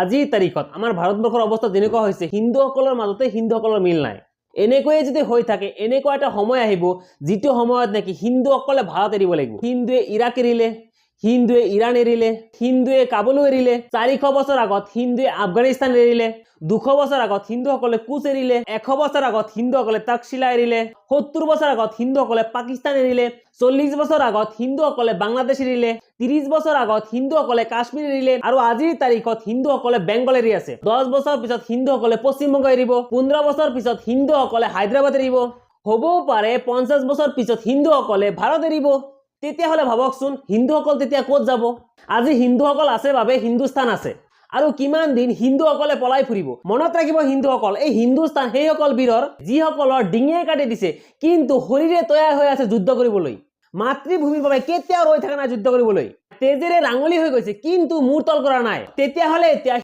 আজিৰ তাৰিখত আমাৰ ভাৰতবৰ্ষৰ অৱস্থা যেনেকুৱা হৈছে, হিন্দুসকলৰ মাজতে হিন্দুসকলৰ মিল নাই। এনেকৈয়ে যদি হৈ থাকে, এনেকুৱা এটা সময় আহিব যিটো সময়ত নাকি হিন্দুসকলে ভাৰত এৰিব লাগিব। হিন্দুৱে ইৰাক এৰিলে, হিন্দুৱে ইৰাণ এৰিলে, হিন্দুৱে কাবুলো এৰিলে, 400 বছৰ আগত হিন্দুৱে আফগানিস্তান এৰিলে, 200 বছৰ আগত হিন্দুসকলে কোচ এৰিলে, 100 বছৰ আগত হিন্দুসকলে তক্ষশিলা এৰিলে, 70 বছৰ আগত হিন্দুসকলে পাকিস্তান এৰিলে, 40 বছৰ আগত হিন্দুসকলে বাংলাদেশ এৰিলে, 30 বছৰ আগত হিন্দুসকলে কাশ্মীৰ এৰিলে, আৰু আজিৰ তাৰিখত হিন্দুসকলে বেংগল এৰি আছে। 10 বছৰ পিছত হিন্দুসকলে পশ্চিমবংগ এৰিব, 15 বছৰ পিছত হিন্দুসকলে হায়দৰাবাদ এৰিব, হ'বও পাৰে 50 বছৰ পিছত হিন্দুসকলে ভাৰত এৰিব। তেতিয়াহ'লে ভাবকচোন হিন্দুসকল তেতিয়া ক'ত যাব? আজি হিন্দুসকল আছে বাবে হিন্দুস্তান আছে, আৰু কিমান দিন হিন্দুসকলে পলাই ফুৰিব। মনত ৰাখিব হিন্দুসকল, এই হিন্দুস্তান সেইসকল বীৰৰ যিসকলৰ ডিঙিয়ে কাটি দিছে কিন্তু শৰীৰে তৈয়াৰ হৈ আছে যুদ্ধ কৰিবলৈ। মাতৃভূমিৰ বাবে কেতিয়াও ৰৈ থকা নাই যুদ্ধ কৰিবলৈ। তেজেৰে ৰাঙলী হৈ গৈছে কিন্তু মূৰ তল কৰা নাই। তেতিয়াহ'লে এতিয়া